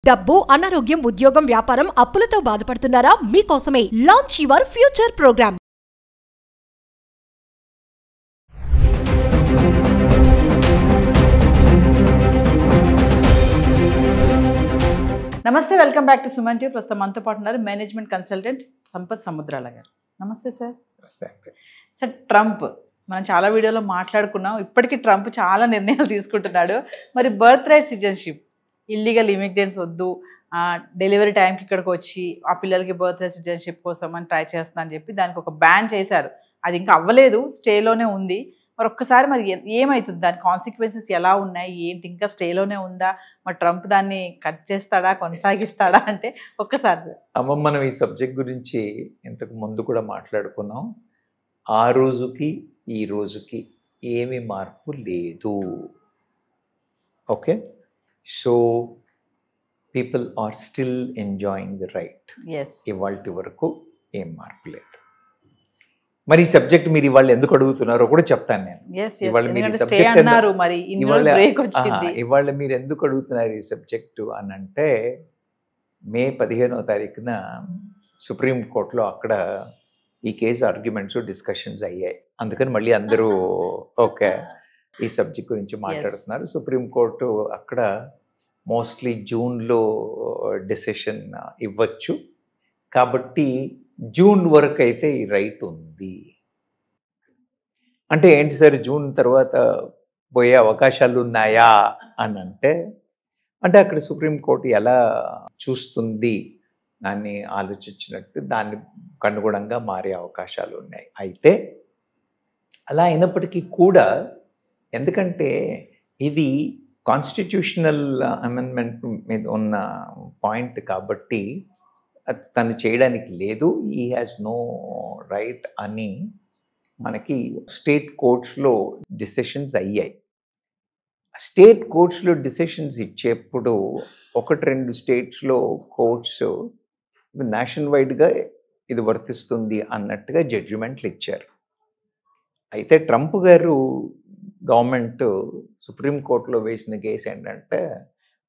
డబ్బు, అనారోగ్యం, ఉద్యోగం, వ్యాపారం, అప్పులతో బాధపడుతున్నారా? మీకోసమే లాంచ్ యువర్ ఫ్యూచర్ ప్రోగ్రామ్. నమస్తే, welcome back to Suman TV. ప్రస్తుతం మనతో పాటు ఉన్నారు మేనేజ్మెంట్ కన్సల్టెంట్ సంపత్ సముద్రాల గారు. నమస్తే సార్. సార్, ట్రంప్ మనం చాలా వీడియోలో మాట్లాడుకున్నాం. ఇప్పటికీ ట్రంప్ చాలా నిర్ణయాలు తీసుకుంటున్నాడు. మరి birth right citizenship, illegal immigrants వద్దు, డెలివరీ టైంకి ఇక్కడికి వచ్చి ఆ పిల్లలకి బర్త్ రైట్ సిటిజన్షిప్ కోసం అని ట్రై చేస్తున్నా అని చెప్పి దానికి ఒక బ్యాన్ చేశారు. అది ఇంకా అవ్వలేదు, స్టేలోనే ఉంది. మరి ఒక్కసారి మరి ఏమవుతుంది, దాని కాన్సిక్వెన్సెస్ ఎలా ఉన్నాయి, ఏంటి, ఇంకా స్టేలోనే ఉందా, మరి ట్రంప్ దాన్ని కట్ చేస్తాడా, కొనసాగిస్తాడా అంటే ఒక్కసారి సార్. అమ్మ, మనం ఈ సబ్జెక్ట్ గురించి ఇంతకు ముందు కూడా మాట్లాడుకున్నాం. ఆ రోజుకి ఈ రోజుకి ఏమి మార్పు లేదు. Okay, so people are still enjoying the right. ఇవాళ వరకు ఏం మార్పు లేదు. మరి ఈ సబ్జెక్ట్ మీరు ఇవాళ ఎందుకు అడుగుతున్నారో కూడా చెప్తాను నేను. ఇవాళ మీరు ఎందుకు అడుగుతున్నారు ఈ సబ్జెక్టు అని అంటే, మే 15వ తారీఖున సుప్రీంకోర్టులో అక్కడ ఈ కేసు ఆర్గ్యుమెంట్స్ డిస్కషన్స్ అయ్యాయి. అందుకని మళ్ళీ అందరూ ఓకే ఈ సబ్జెక్ట్ గురించి మాట్లాడుతున్నారు. సుప్రీంకోర్టు అక్కడ మోస్ట్లీ జూన్లో డెసిషన్ ఇవ్వచ్చు. కాబట్టి జూన్ వరకు అయితే ఈ రైట్ ఉంది. అంటే ఏంటి సార్, జూన్ తర్వాత పోయే అవకాశాలు ఉన్నాయా అని అంటే అక్కడ సుప్రీంకోర్టు ఎలా చూస్తుంది దాన్ని ఆలోచించినట్టు దాన్ని అనుగుణంగా మారే అవకాశాలు ఉన్నాయి. అయితే అలా అయినప్పటికీ కూడా, ఎందుకంటే ఇది కాన్స్టిట్యూషనల్ అమెండ్మెంట్ మీద ఉన్న పాయింట్ కాబట్టి తను చేయడానికి లేదు, హీ హ్యాస్ నో రైట్ అని మనకి స్టేట్ కోర్ట్స్లో డిసిషన్స్ అయ్యాయి. స్టేట్ కోర్ట్స్లో డిసిషన్స్ ఇచ్చేప్పుడు 1-2 స్టేట్స్లో కోర్ట్స్ నేషనల్ వైడ్గా ఇది వర్తిస్తుంది అన్నట్టుగా జడ్జిమెంట్లు ఇచ్చారు. అయితే ట్రంప్ గారు గవర్నమెంట్ సుప్రీంకోర్టులో వేసిన కేసు ఏంటంటే,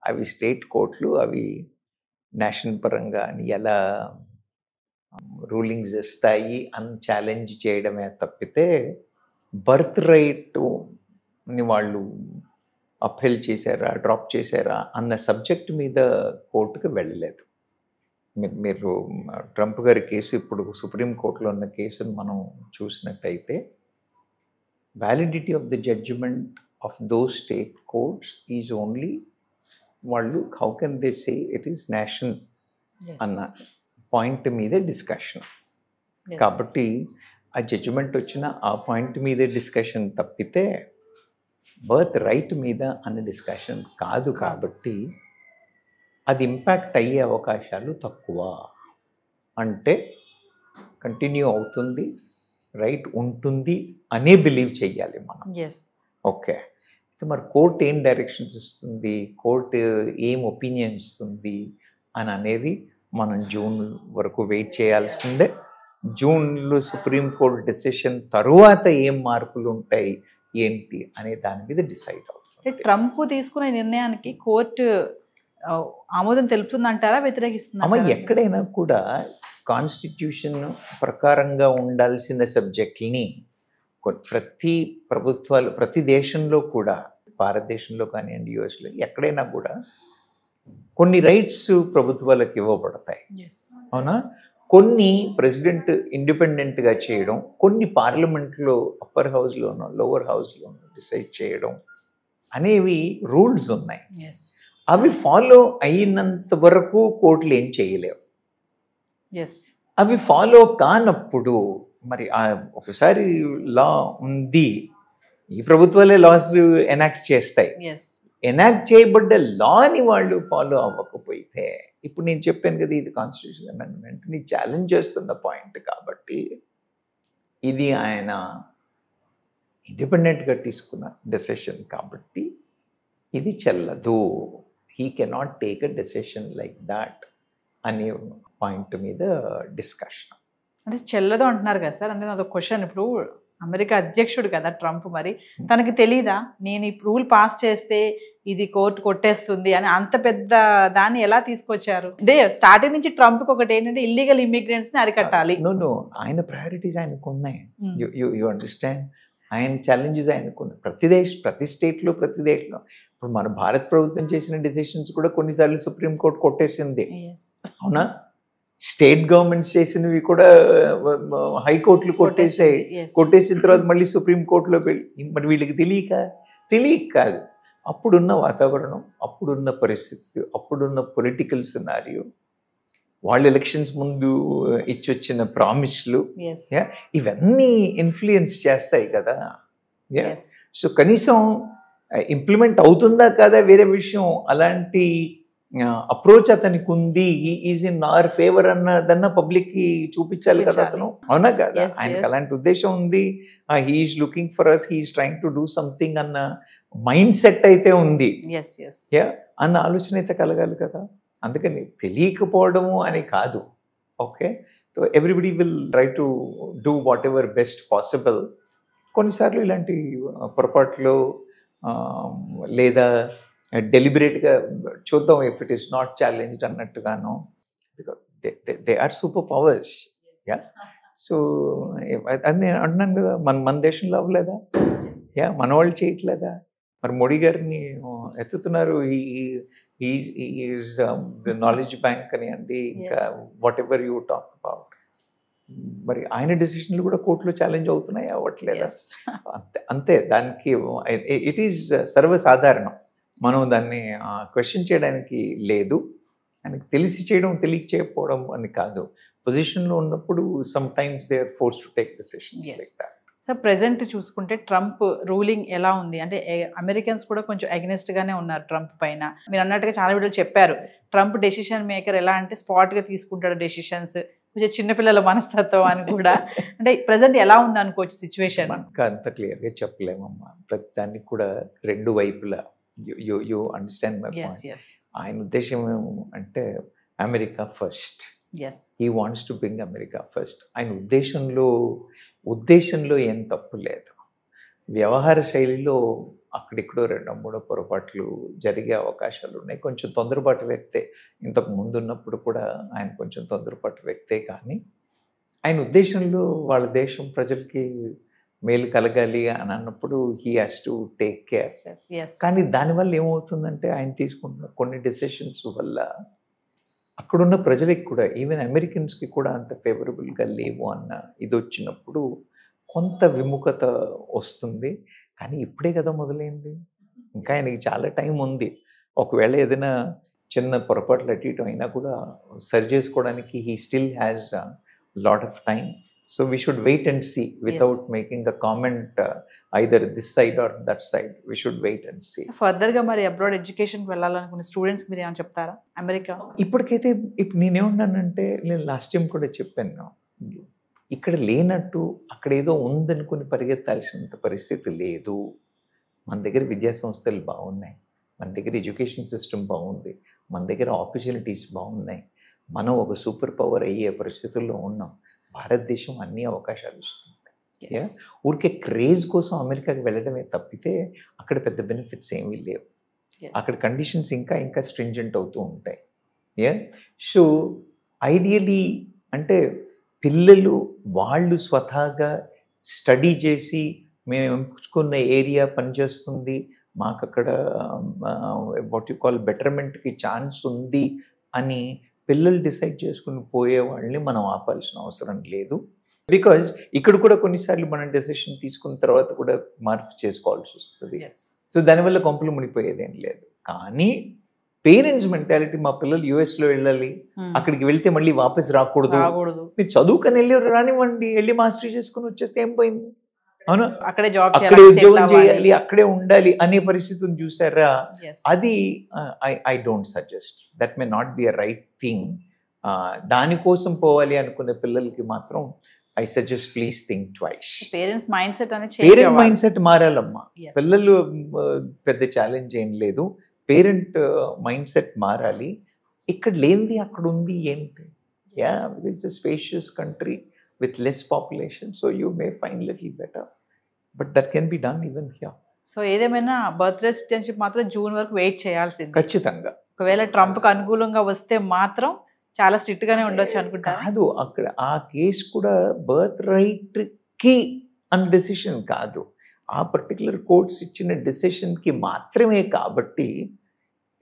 అవి స్టేట్ కోర్టులు అవి నేషనల్ పరంగా ఎలా రూలింగ్స్ ఇస్తాయి అని ఛాలెంజ్ చేయడమే తప్పితే బర్త్ రైట్ని వాళ్ళు అప్పీల్ చేశారా, డ్రాప్ చేశారా అన్న సబ్జెక్ట్ మీద కోర్టుకు వెళ్ళలేదు. మీరు ట్రంప్ గారి కేసు ఇప్పుడు సుప్రీంకోర్టులో ఉన్న కేసును మనం చూసినట్టయితే, validity of the judgement of those state courts is only వాళ్ళు how can they say it is national అన్న పాయింట్ మీదే డిస్కషన్. కాబట్టి ఆ జడ్జిమెంట్ వచ్చిన ఆ పాయింట్ మీదే డిస్కషన్ తప్పితే బర్త్ రైట్ మీద అన్న డిస్కషన్ కాదు. కాబట్టి అది ఇంపాక్ట్ అయ్యే అవకాశాలు తక్కువ. అంటే కంటిన్యూ అవుతుంది, రైట్ ఉంటుంది అనే బిలీవ్ చెయ్యాలి మనం. ఓకే, మరి కోర్టు ఏం డైరెక్షన్స్ ఇస్తుంది, కోర్టు ఏం ఒపీనియన్ ఇస్తుంది అని అనేది మనం జూన్ వరకు వెయిట్ చేయాల్సిందే. జూన్లో సుప్రీంకోర్టు డెసిషన్ తరువాత ఏం మార్పులు ఉంటాయి ఏంటి అనే దాని మీద డిసైడ్ అవుతుంది. ట్రంప్ తీసుకునే నిర్ణయానికి కోర్టు ఆమోదం తెలుపుతుందంటారా, వ్యతిరేకిస్తుందా? అమ్మ, ఎక్కడైనా కూడా కాన్స్టిట్యూషన్ ప్రకారంగా ఉండాల్సిన సబ్జెక్ట్ని ప్రతి ప్రభుత్వాలు, ప్రతి దేశంలో కూడా, భారతదేశంలో కానివ్వండి, యుఎస్లో ఎక్కడైనా కూడా కొన్ని రైట్స్ ప్రభుత్వాలకు ఇవ్వబడతాయి. అవునా? కొన్ని ప్రెసిడెంట్ ఇండిపెండెంట్గా చేయడం, కొన్ని పార్లమెంట్లో అప్పర్ హౌస్లోనో లోవర్ హౌస్లోనో డిసైడ్ చేయడం అనేవి రూల్స్ ఉన్నాయి. అవి ఫాలో అయినంత వరకు కోర్టులు ఏం చేయలేవు. అవి ఫాలో కానప్పుడు మరి ఒకసారి లా ఉంది, ఈ ప్రభుత్వాలే లాస్ ఎనాక్ట్ చేస్తాయి. ఎనాక్ట్ చేయబడ్డ లాని వాళ్ళు ఫాలో అవ్వకపోతే, ఇప్పుడు నేను చెప్పాను కదా, ఇది కాన్స్టిట్యూషన్ అమెండ్మెంట్ని ఛాలెంజ్ చేస్తున్న పాయింట్ కాబట్టి ఇది ఆయన ఇండిపెండెంట్గా తీసుకున్న డెసిషన్ కాబట్టి ఇది చెల్లదు. He cannot take a decision like that అనే పాయింట్ మీద డిస్కషన్. అంటే చెల్లదు అంటున్నారు కదా సార్. అంటే నాది ఒక క్వశ్చన్, ఇప్పుడు అమెరికా అధ్యక్షుడు కదా ట్రంప్, మరి తనకి తెలీదా నేను ఈ రూల్ పాస్ చేస్తే ఇది కోర్టు కొట్టేస్తుంది అని? అంత పెద్ద దాన్ని ఎలా తీసుకొచ్చారు? అంటే స్టార్టింగ్ నుంచి ట్రంప్కి ఒకటి ఏంటంటే ఇల్లీగల్ ఇమిగ్రెంట్స్ ని అరికట్టాలి. నో ఆయన ప్రయారిటీస్ ఆయనకు ఉన్నాయి. యు అండర్స్టాండ్, ఆయన ఛాలెంజెస్ ఆయనకు ఉన్నాయి. ప్రతి స్టేట్లో ఇప్పుడు మన భారత ప్రభుత్వం చేసిన డెసిషన్స్ కూడా కొన్నిసార్లు సుప్రీంకోర్టు కొట్టేసింది, అవునా? స్టేట్ గవర్నమెంట్స్ చేసినవి కూడా హైకోర్టులు కొట్టేసిన తర్వాత మళ్ళీ సుప్రీంకోర్టులో మరి వీళ్ళకి తెలియక కాదు. అప్పుడున్న వాతావరణం, అప్పుడున్న పరిస్థితి, అప్పుడున్న పొలిటికల్ సినారియో, వాళ్ళ ఎలక్షన్స్ ముందు ఇచ్చొచ్చిన ప్రామిస్లు, ఇవన్నీ ఇన్ఫ్లుయెన్స్ చేస్తాయి కదా. సో కనీసం ఇంప్లిమెంట్ అవుతుందా కదా వేరే విషయం. అలాంటి అప్రోచ్ అతనికి ఉంది, ఈజ్ ఇన్ అవర్ ఫేవర్ అన్నదన్న పబ్లిక్ కి చూపించాలి కదా అతను, అవునా కదా? ఆయనకు అలాంటి ఉద్దేశం ఉంది, he's looking for us, he's trying to do something అన్న మైండ్ సెట్ అయితే ఉంది, అన్న ఆలోచన అయితే కలగాలి కదా. అందుకని తెలియకపోవడము అని కాదు. Okay, so everybody will try to do whatever best possible. కొన్నిసార్లు ఇలాంటి పొరపాట్లు లేదా డెలిబరేట్గా చూద్దాం, if it is not challenged అన్నట్టుగాను, because they are super powers. So అది నేను అంటున్నాను కదా, మన దేశంలో అవ్వలేదా? మన వాళ్ళు చేయట్లేదా? మరి మోడీ గారిని ఎత్తుతున్నారు, ఈజ్ ది నాలెడ్జ్ బ్యాంక్ అని అండి, ఇంకా what ever you talk about. మరి ఆయన డెసిషన్లు కూడా కోర్టులో ఛాలెంజ్ అవుతున్నాయి, అవ్వట్లేదా? అంతే, దానికి ఇట్ ఈజ్ సర్వసాధారణం. మనం దాన్ని క్వశ్చన్ చేయడానికి లేదు. ఆయనకి తెలిసి చేయడం, తెలియక చేయకపోవడం అని కాదు. పొజిషన్లో ఉన్నప్పుడు sometimes they are forced to take decisions like that. So present చూసుకుంటే ట్రంప్ రూలింగ్ ఎలా ఉంది అంటే, అమెరికన్స్ కూడా కొంచెం అగెనిస్ట్ గానే ఉన్నారు ట్రంప్ పైన. మీరు అన్నట్టుగా చాలా వీడియోలు చెప్పారు, ట్రంప్ డెసిషన్ మేకర్ ఎలా అంటే స్పాట్ గా తీసుకుంటాడు డెసిషన్స్, కొంచెం చిన్నపిల్లల మనస్తత్వం అని కూడా. అంటే ప్రెసెంట్ ఎలా ఉంది అనుకోవచ్చు సిచ్యువేషన్? అంత క్లియర్గా చెప్పలేమమ్మా. ప్రతి దానికి కూడా రెండు వైపులా యు అండర్స్టాండ్ మై పాయింట్. ఆయన ఉద్దేశం అంటే America first, he wants to bring America first. ఆయన ఉద్దేశంలో ఏం తప్పు లేదు. వ్యవహార శైలిలో అక్కడిక్కడో 2-3 పొరపాట్లు జరిగే అవకాశాలు ఉన్నాయి. కొంచెం తొందరపాటు వ్యక్తే, ఇంతకు ముందు ఉన్నప్పుడు కూడా ఆయన కొంచెం తొందరపాటు వ్యక్తే. కానీ ఆయన ఉద్దేశంలో వాళ్ళ దేశం ప్రజలకి మేలు కలగాలి అని అన్నప్పుడు he has to take care. కానీ దానివల్ల ఏమవుతుందంటే, ఆయన తీసుకున్న కొన్ని డెసిషన్స్ వల్ల అక్కడున్న ప్రజలకి కూడా, ఈవెన్ అమెరికన్స్కి కూడా అంత ఫేవరబుల్గా లేవు అన్న ఇది వచ్చినప్పుడు కొంత విముఖత వస్తుంది. కానీ ఇప్పుడే కదా మొదలైంది, ఇంకా ఆయనకి చాలా టైం ఉంది. ఒకవేళ ఏదైనా చిన్న పొరపాట్లు అటు ఇటు అయినా కూడా సరి చేసుకోవడానికి he still has lot of time. So we should wait and see without making a comment either this side or that side. We should wait and see. Further ga mari abroad education కి వెళ్ళాలనుకునే students మీరు ఏమని చెప్తారా? America ఇప్పటికైతే నేనేమన్నానంటే, నేను last time కూడా చెప్పాను, ఇక్కడ లేనట్టు అక్కడ ఏదో ఉందనుకుని పరిగెత్తాల్సినంత పరిస్థితి లేదు. మన దగ్గర విద్యా సంస్థలు బాగున్నాయి, మన దగ్గర ఎడ్యుకేషన్ సిస్టమ్ బాగుంది, మన దగ్గర ఆపర్చునిటీస్ బాగున్నాయి. మనం ఒక సూపర్ పవర్ అయ్యే పరిస్థితుల్లో ఉన్నాం. భారతదేశం అన్ని అవకాశాలు ఇస్తుంది. ఊరికే క్రేజ్ కోసం అమెరికాకి వెళ్ళడమే తప్పితే అక్కడ పెద్ద బెనిఫిట్స్ ఏమీ లేవు. అక్కడ కండిషన్స్ ఇంకా స్ట్రింజెంట్ అవుతూ ఉంటాయి. సో ఐడియలీ అంటే పిల్లలు వాళ్ళు స్వతహాగా స్టడీ చేసి, మేము ఎంచుకున్న ఏరియా పనిచేస్తుంది, మాకు అక్కడ వాట్ యు కాల్ బెటర్మెంట్కి ఛాన్స్ ఉంది అని పిల్లలు డిసైడ్ చేసుకుని పోయే వాళ్ళని మనం ఆపాల్సిన అవసరం లేదు. బికాజ్ ఇక్కడ కూడా కొన్నిసార్లు మనం డెసిషన్ తీసుకున్న తర్వాత కూడా మార్పు చేసుకోవాల్సి వస్తుంది. సో దానివల్ల కొంపలు మునిపోయేదేం లేదు. కానీ పేరెంట్స్ మెంటాలిటీ, మా పిల్లలు యుఎస్లో వెళ్ళాలి, అక్కడికి వెళ్తే మళ్ళీ వాపస్ రాకూడదు, మీరు చదువుకొని వెళ్ళి రానివ్వండి, వెళ్ళి మాస్టరీ చేసుకుని వచ్చేస్తే ఏం పోయింది, అవును, అక్కడే ఉద్యోగం చేయాలి, అక్కడే ఉండాలి అనే పరిస్థితిని చూసారా? అది I don't suggest. That may not be a right thing. దానికోసం పోవాలి అనుకునే పిల్లలకి మాత్రం I suggest please think twice. Parents mind set మారాలమ్మా. పిల్లలు పెద్ద ఛాలెంజ్ ఏం లేదు, పేరెంట్ మైండ్ సెట్ మారాలి. ఇక్కడ లేనిది అక్కడ ఉంది ఏంటి? It's a spacious country, with less population, so you may find little better, but that can be done even here. So ఏదేమైనా బర్త్డే సిటిజన్షిప్ మాత్రం జూన్ వరకు వెయిట్ చేయాల్సింది. ఖచ్చితంగా. ఒకవేళ ట్రంప్కి అనుకూలంగా వస్తే మాత్రం చాలా స్ట్రిక్ట్ గానే ఉండొచ్చు అనుకుంటా. కాదు, అక్కడ ఆ కేసు కూడా బర్త్ రైట్ కి అన్న డెసిషన్ కాదు, ఆ పర్టికులర్ కోర్ట్స్ ఇచ్చిన డెసిషన్ కి మాత్రమే. కాబట్టి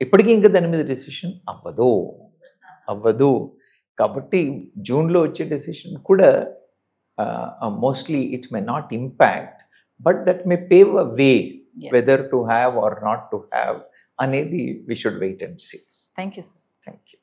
ఇప్పటికీ ఇంకా దాని మీద డెసిషన్ అవ్వదు. కాబట్టి జూన్లో వచ్చే డెసిషన్ కూడా mostly it may not impact, but that may pave a way whether to have or not to have అనేది we should wait and see. Thank you sir. Thank you.